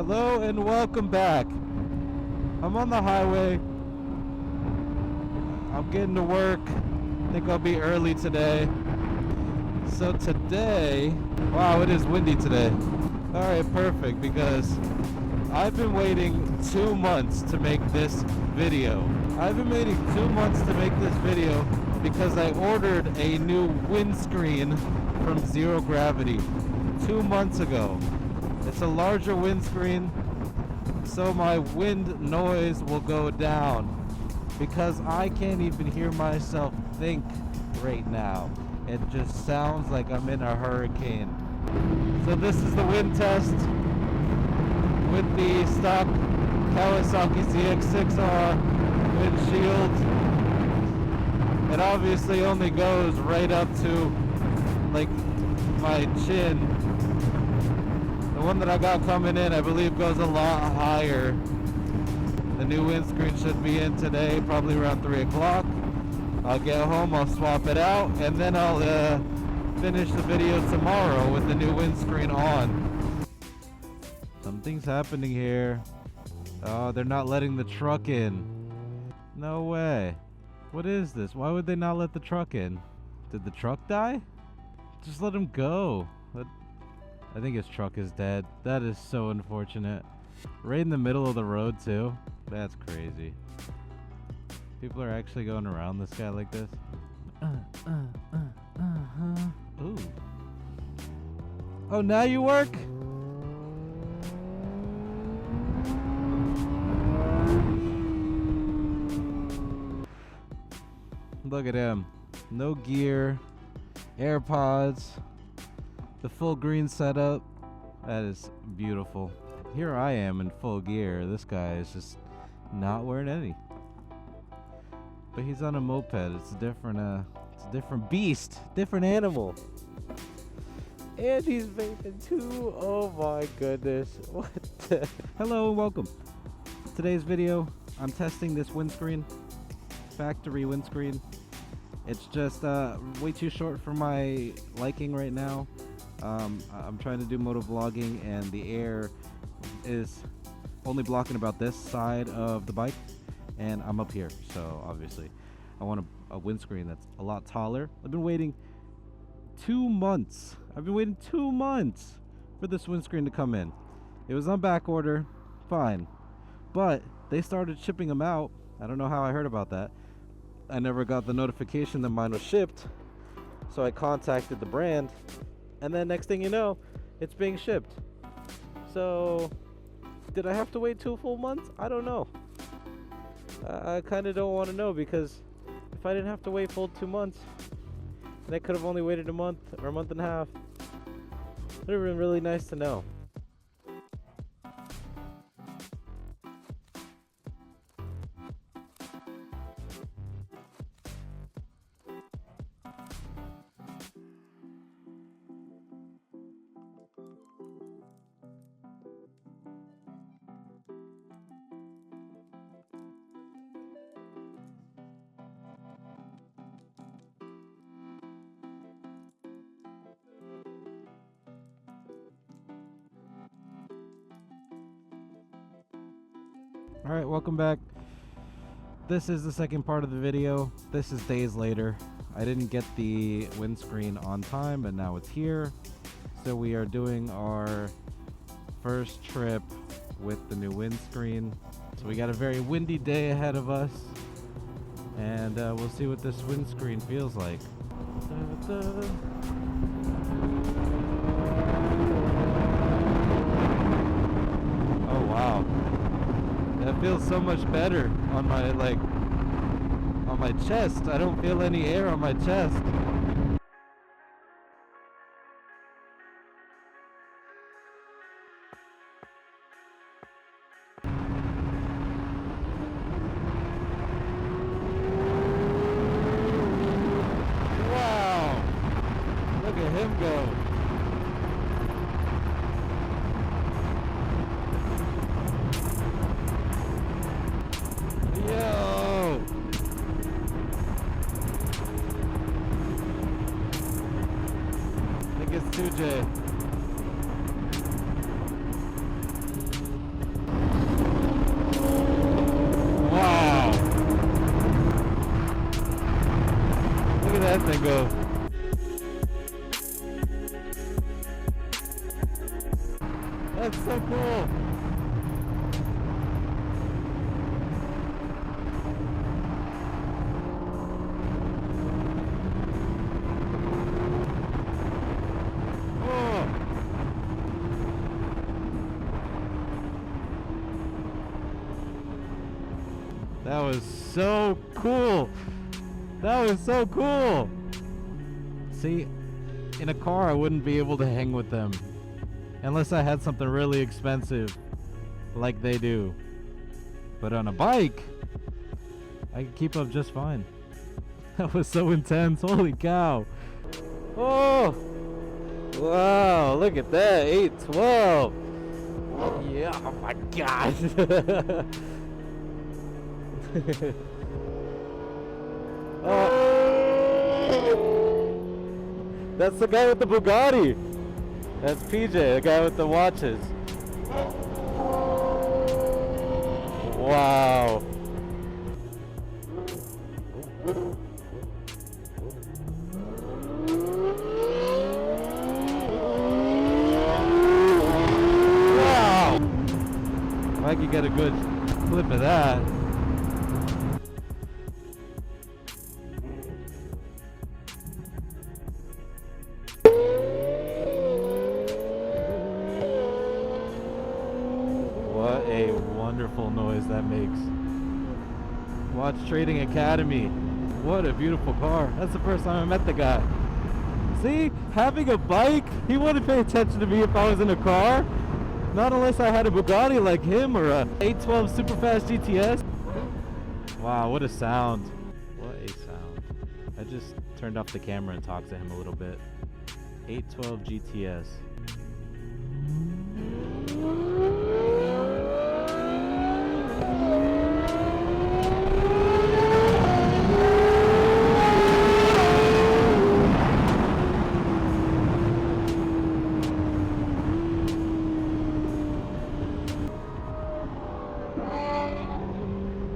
Hello and welcome back. I'm on the highway. I'm getting to work. I think I'll be early today. So today, wow, it is windy today. Alright, perfect, because I've been waiting 2 months to make this video. I've been waiting 2 months to make this video because I ordered a new windscreen from Zero Gravity 2 months ago. It's a larger windscreen, so my wind noise will go down, because I can't even hear myself think right now. It just sounds like I'm in a hurricane. So this is the wind test with the stock Kawasaki ZX6R windshield. It obviously only goes right up to like my chin. The one that I got coming in, I believe, goes a lot higher. The new windscreen should be in today, probably around 3 o'clock. I'll get home, I'll swap it out, and then I'll finish the video tomorrow with the new windscreen on. Something's happening here. Oh, they're not letting the truck in. No way. What is this? Why would they not let the truck in? Did the truck die? Just let him go. I think his truck is dead. That is so unfortunate. Right in the middle of the road too. That's crazy. People are actually going around this guy like this. Ooh. Oh, now you work? Look at him. No gear. AirPods. The full green setup. That is beautiful. Here I am in full gear. This guy is just not wearing any. But he's on a moped. It's a different beast, different animal. And he's vaping too. Oh my goodness. What the? Hello and welcome. Today's video, I'm testing this windscreen. Factory windscreen. It's just way too short for my liking right now. I'm trying to do motovlogging and the air is only blocking about this side of the bike, and I'm up here, so obviously I want a windscreen that's a lot taller. I've been waiting 2 months. I've been waiting 2 months for this windscreen to come in. It was on back order, fine, but they started shipping them out. I don't know how I heard about that. I never got the notification that mine was shipped, so I contacted the brand, and then next thing you know, it's being shipped. So did I have to wait 2 full months? I don't know. I kind of don't want to know, because if I didn't have to wait full 2 months, then I could have only waited a month or a month and a half. It would have been really nice to know. Alright, welcome back. This is the second part of the video. This is days later. I didn't get the windscreen on time, but now it's here. So we are doing our first trip with the new windscreen. So we got a very windy day ahead of us, and we'll see what this windscreen feels like. Oh wow. That feels so much better on my chest. I don't feel any air on my chest. Wow! Look at him go. Yo! I think it's 2J. that thing go. That's so cool. That was so cool. That was so cool. See, in a car I wouldn't be able to hang with them unless I had something really expensive like they do. But on a bike, I could keep up just fine. That was so intense. Holy cow. Oh, wow, look at that. 812. Yeah, oh my gosh. That's the guy with the Bugatti. That's PJ, the guy with the watches. Wow. Wow. If I could get a good clip of that. What a wonderful noise that makes. Watch Trading Academy. What a beautiful car. That's the first time I met the guy. See, having a bike, he wouldn't pay attention to me if I was in a car. Not unless I had a Bugatti like him or a 812 Superfast GTS. Wow, what a sound. What a sound. I just turned off the camera and talked to him a little bit. 812 GTS.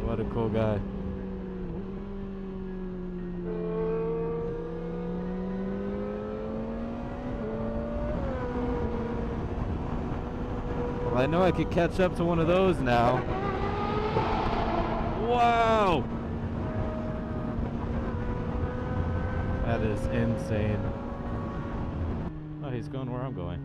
What a cool guy. Well, I know I could catch up to one of those now. Wow! That is insane. Oh, he's going where I'm going.